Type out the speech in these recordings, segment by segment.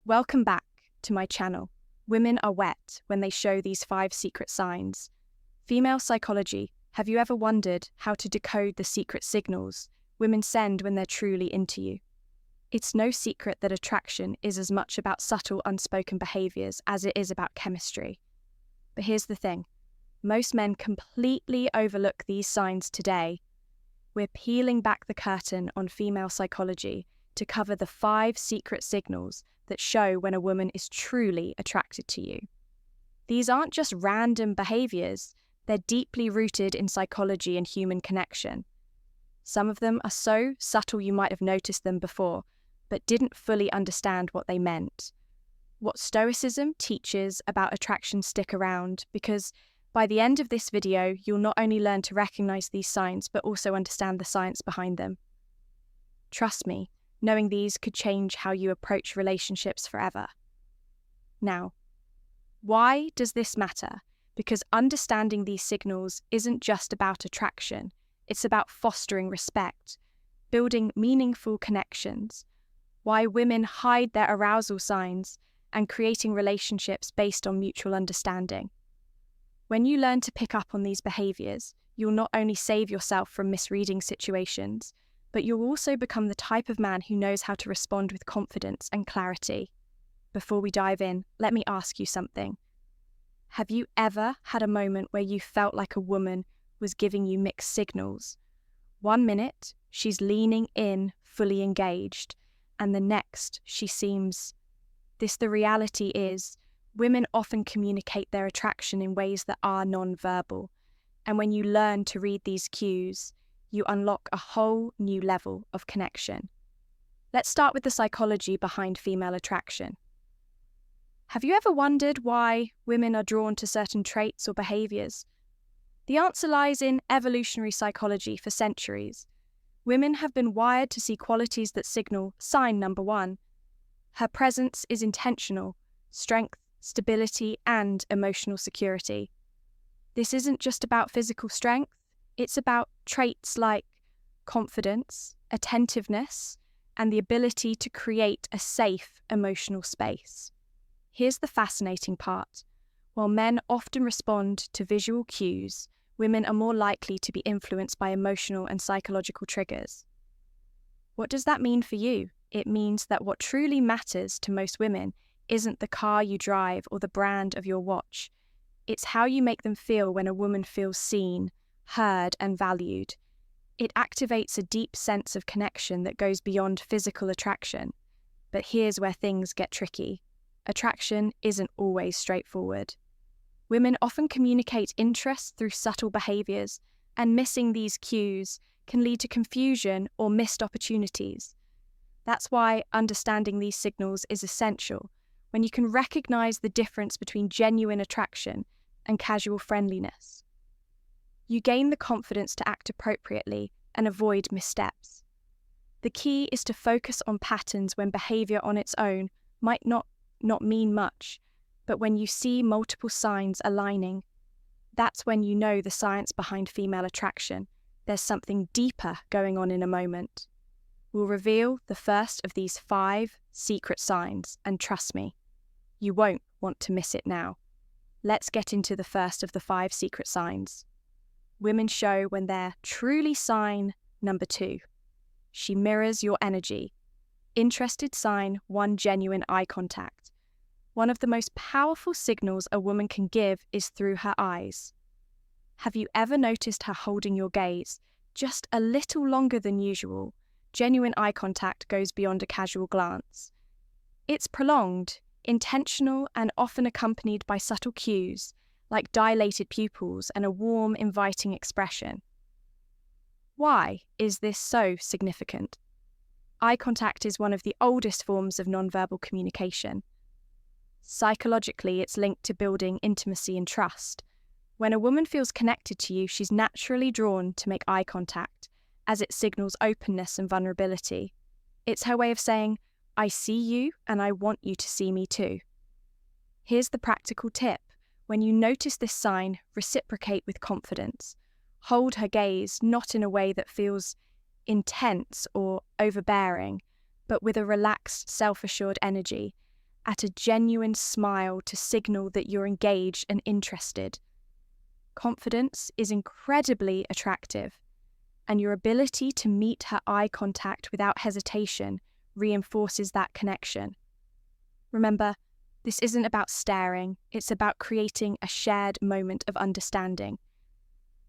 Welcome back to my channel. Women are wet when they show these 5 secret signs. Female psychology. Have you ever wondered how to decode the secret signals women send when they're truly into you? It's no secret that attraction is as much about subtle, unspoken behaviors as it is about chemistry. But here's the thing. Most men completely overlook these signs today. We're peeling back the curtain on female psychology to cover the 5 secret signals that show when a woman is truly attracted to you. These aren't just random behaviors, they're deeply rooted in psychology and human connection. Some of them are so subtle you might have noticed them before, but didn't fully understand what they meant. What Stoicism teaches about attraction stick around, because by the end of this video, you'll not only learn to recognize these signs, but also understand the science behind them. Trust me, knowing these could change how you approach relationships forever. Now, why does this matter? Because understanding these signals isn't just about attraction, it's about fostering respect, building meaningful connections, why women hide their arousal signs, and creating relationships based on mutual understanding. When you learn to pick up on these behaviors, you'll not only save yourself from misreading situations, but you'll also become the type of man who knows how to respond with confidence and clarity. Before we dive in, let me ask you something. Have you ever had a moment where you felt like a woman was giving you mixed signals? 1 minute, she's leaning in, fully engaged, and the next, she seems... The reality is, women often communicate their attraction in ways that are non-verbal, and when you learn to read these cues, you unlock a whole new level of connection. Let's start with the psychology behind female attraction. Have you ever wondered why women are drawn to certain traits or behaviors? The answer lies in evolutionary psychology for centuries. Women have been wired to see qualities that signal sign number 1. Her presence is intentional, strength, stability, and emotional security. This isn't just about physical strength, it's about traits like confidence, attentiveness, and the ability to create a safe emotional space. Here's the fascinating part. While men often respond to visual cues, women are more likely to be influenced by emotional and psychological triggers. What does that mean for you? It means that what truly matters to most women isn't the car you drive or the brand of your watch. It's how you make them feel when a woman feels seen, heard, and valued. It activates a deep sense of connection that goes beyond physical attraction. But here's where things get tricky. Attraction isn't always straightforward. Women often communicate interest through subtle behaviors, and missing these cues can lead to confusion or missed opportunities. That's why understanding these signals is essential. When you can recognize the difference between genuine attraction and casual friendliness, you gain the confidence to act appropriately and avoid missteps. The key is to focus on patterns when behavior on its own might not mean much, but when you see multiple signs aligning, that's when you know the science behind female attraction. There's something deeper going on in a moment. We'll reveal the first of these 5 secret signs, and trust me, you won't want to miss it now. Let's get into the first of the 5 secret signs. Women show when they're truly sign number 2. She mirrors your energy. Interested sign 1, genuine eye contact. One of the most powerful signals a woman can give is through her eyes. Have you ever noticed her holding your gaze just a little longer than usual? Genuine eye contact goes beyond a casual glance. It's prolonged, intentional, and often accompanied by subtle cues, like dilated pupils and a warm, inviting expression. Why is this so significant? Eye contact is one of the oldest forms of nonverbal communication. Psychologically, it's linked to building intimacy and trust. When a woman feels connected to you, she's naturally drawn to make eye contact, as it signals openness and vulnerability. It's her way of saying, I see you and I want you to see me too. Here's the practical tip. When you notice this sign, reciprocate with confidence. Hold her gaze, not in a way that feels intense or overbearing, but with a relaxed, self-assured energy. at a genuine smile to signal that you're engaged and interested. Confidence is incredibly attractive, and your ability to meet her eye contact without hesitation reinforces that connection. Remember, this isn't about staring, it's about creating a shared moment of understanding.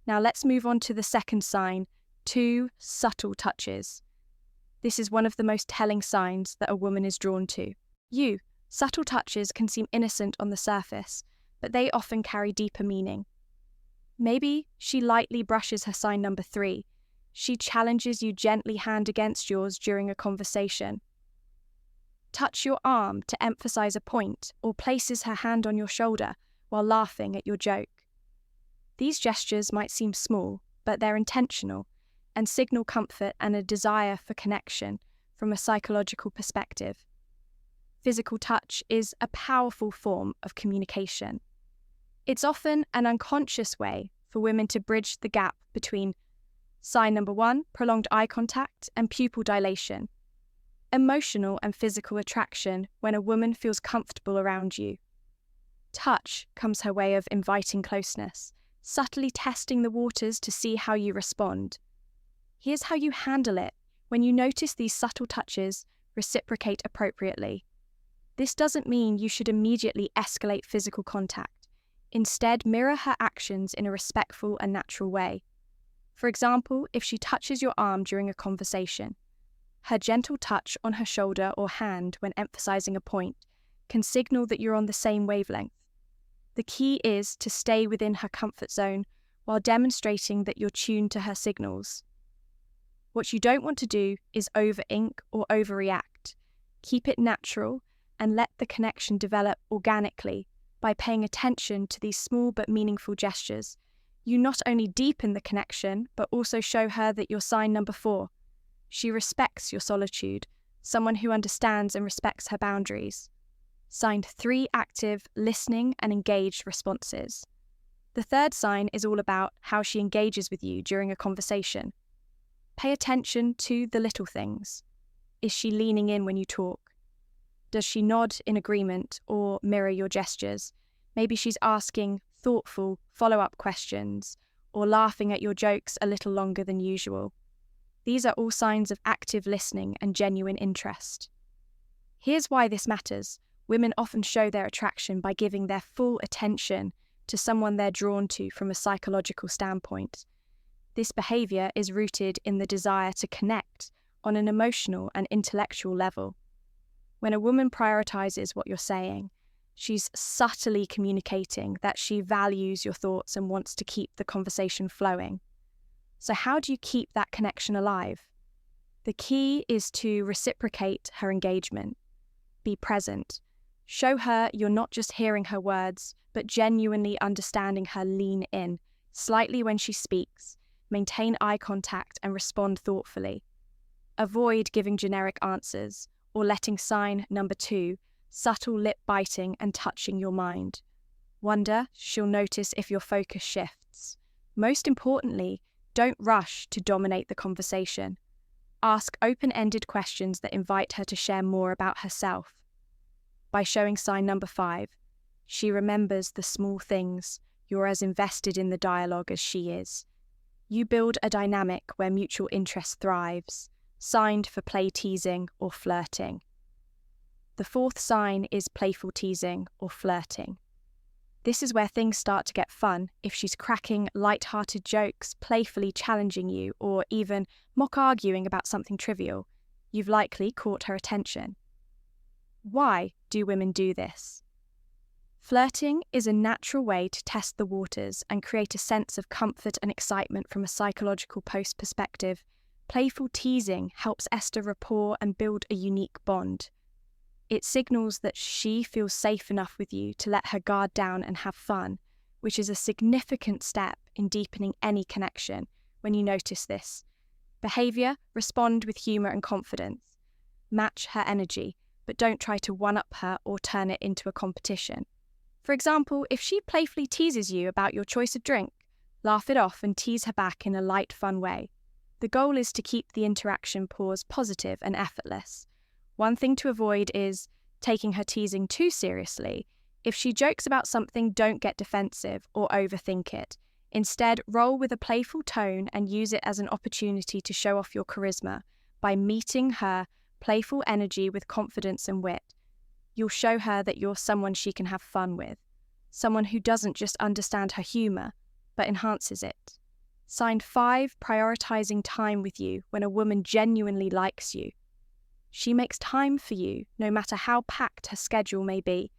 Now let's move on to the second sign, 2 subtle touches. This is one of the most telling signs that a woman is drawn to. Subtle touches can seem innocent on the surface, but they often carry deeper meaning. Maybe she lightly brushes her sign number 3. She challenges you gently hand against yours during a conversation. Touch your arm to emphasize a point, or places her hand on your shoulder while laughing at your joke. These gestures might seem small, but they're intentional and signal comfort and a desire for connection from a psychological perspective. Physical touch is a powerful form of communication. It's often an unconscious way for women to bridge the gap between sign number 1, prolonged eye contact, and pupil dilation. Emotional and physical attraction when a woman feels comfortable around you. Touch comes her way of inviting closeness, subtly testing the waters to see how you respond. Here's how you handle it. When you notice these subtle touches, reciprocate appropriately. This doesn't mean you should immediately escalate physical contact. Instead, mirror her actions in a respectful and natural way. For example, if she touches your arm during a conversation, her gentle touch on her shoulder or hand when emphasizing a point can signal that you're on the same wavelength. The key is to stay within her comfort zone while demonstrating that you're tuned to her signals. What you don't want to do is over-ink or overreact. Keep it natural and let the connection develop organically by paying attention to these small but meaningful gestures. You not only deepen the connection, but also show her that you're sign number 4. She respects your solitude, someone who understands and respects her boundaries. Sign 3, active, listening and engaged responses. The third sign is all about how she engages with you during a conversation. Pay attention to the little things. Is she leaning in when you talk? Does she nod in agreement or mirror your gestures? Maybe she's asking thoughtful follow-up questions or laughing at your jokes a little longer than usual. These are all signs of active listening and genuine interest. Here's why this matters. Women often show their attraction by giving their full attention to someone they're drawn to from a psychological standpoint. This behavior is rooted in the desire to connect on an emotional and intellectual level. When a woman prioritizes what you're saying, she's subtly communicating that she values your thoughts and wants to keep the conversation flowing. So how do you keep that connection alive? The key is to reciprocate her engagement. Be present. Show her you're not just hearing her words, but genuinely understanding her. Lean in, slightly when she speaks. Maintain eye contact and respond thoughtfully. Avoid giving generic answers or letting sign number 2, subtle lip biting and touching your mind. Wonder, she'll notice if your focus shifts. Most importantly, don't rush to dominate the conversation. Ask open-ended questions that invite her to share more about herself. By showing sign number 5, she remembers the small things. You're as invested in the dialogue as she is. You build a dynamic where mutual interest thrives, signed for play teasing or flirting. The fourth sign is playful teasing or flirting. This is where things start to get fun if she's cracking light-hearted jokes, playfully challenging you, or even mock-arguing about something trivial. You've likely caught her attention. Why do women do this? Flirting is a natural way to test the waters and create a sense of comfort and excitement from a psychological post perspective. Playful teasing helps establish rapport and build a unique bond. It signals that she feels safe enough with you to let her guard down and have fun, which is a significant step in deepening any connection. When you notice this behavior, respond with humor and confidence. Match her energy, but don't try to one-up her or turn it into a competition. For example, if she playfully teases you about your choice of drink, laugh it off and tease her back in a light, fun way. The goal is to keep the interaction pause positive and effortless. One thing to avoid is taking her teasing too seriously. If she jokes about something, don't get defensive or overthink it. Instead, roll with a playful tone and use it as an opportunity to show off your charisma. By meeting her playful energy with confidence and wit, you'll show her that you're someone she can have fun with, someone who doesn't just understand her humor, but enhances it. Sign 5, prioritizing time with you when a woman genuinely likes you. She makes time for you, no matter how packed her schedule may be.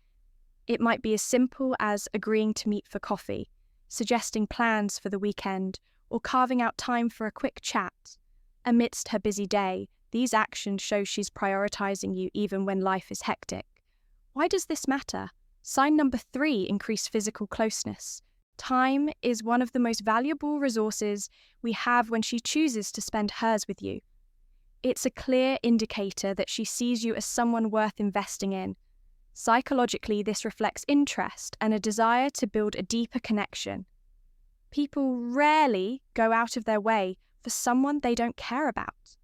It might be as simple as agreeing to meet for coffee, suggesting plans for the weekend, or carving out time for a quick chat. Amidst her busy day, these actions show she's prioritizing you even when life is hectic. Why does this matter? Sign number 3, increase physical closeness. Time is one of the most valuable resources we have when she chooses to spend hers with you. It's a clear indicator that she sees you as someone worth investing in. Psychologically, this reflects interest and a desire to build a deeper connection. People rarely go out of their way for someone they don't care about.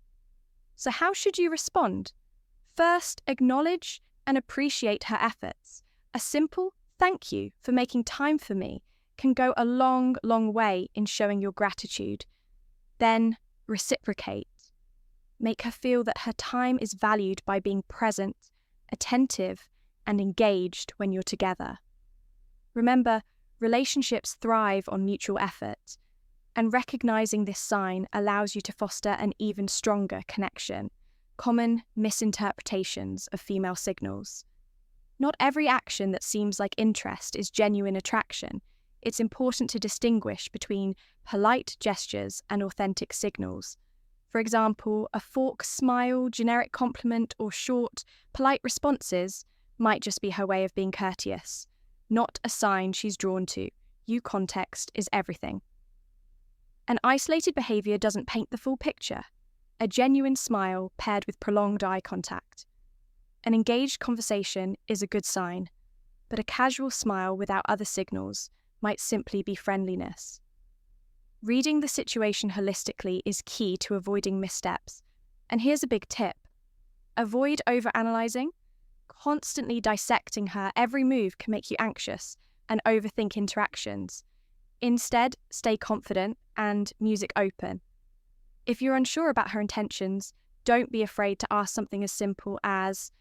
So how should you respond? First, acknowledge and appreciate her efforts. A simple "thank you for making time for me" can go a long, long way in showing your gratitude. Then, reciprocate. Make her feel that her time is valued by being present, attentive, and engaged when you're together. Remember, relationships thrive on mutual effort, and recognizing this sign allows you to foster an even stronger connection. Common misinterpretations of female signals. Not every action that seems like interest is genuine attraction. It's important to distinguish between polite gestures and authentic signals. For example, a forced smile, generic compliment, or short, polite responses might just be her way of being courteous, not a sign she's drawn to. Context is everything. An isolated behavior doesn't paint the full picture. A genuine smile paired with prolonged eye contact. An engaged conversation is a good sign, but a casual smile without other signals might simply be friendliness. Reading the situation holistically is key to avoiding missteps. And here's a big tip. Avoid overanalyzing. Constantly dissecting her every move can make you anxious and overthink interactions. Instead, stay confident and music open. If you're unsure about her intentions, don't be afraid to ask something as simple as,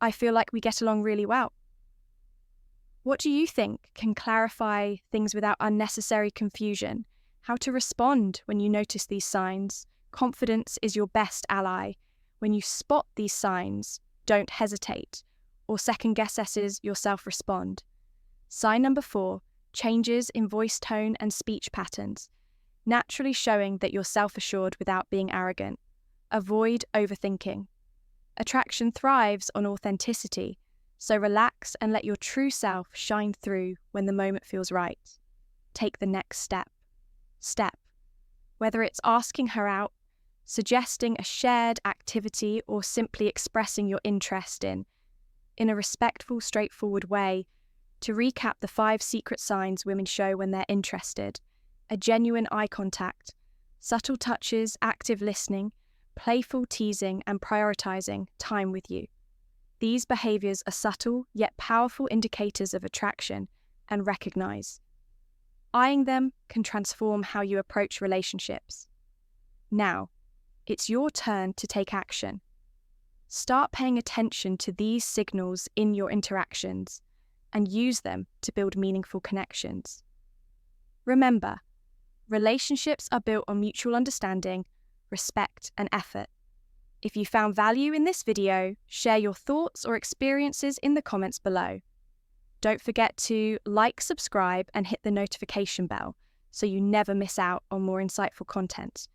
"I feel like we get along really well." What do you think can clarify things without unnecessary confusion? How to respond when you notice these signs? Confidence is your best ally. When you spot these signs, don't hesitate, or second-guess yourself respond. Sign number 4, changes in voice tone and speech patterns, naturally showing that you're self-assured without being arrogant. Avoid overthinking. Attraction thrives on authenticity, so relax and let your true self shine through when the moment feels right. Take the next step. Whether it's asking her out, suggesting a shared activity, or simply expressing your interest in a respectful, straightforward way. To recap the 5 secret signs women show when they're interested: a genuine eye contact, subtle touches, active listening, playful teasing, and prioritizing time with you. These behaviors are subtle yet powerful indicators of attraction, and recognize. Eyeing them can transform how you approach relationships. Now, it's your turn to take action. Start paying attention to these signals in your interactions and use them to build meaningful connections. Remember, relationships are built on mutual understanding, respect, and effort. If you found value in this video, share your thoughts or experiences in the comments below. Don't forget to subscribe, and hit the notification bell so you never miss out on more insightful content.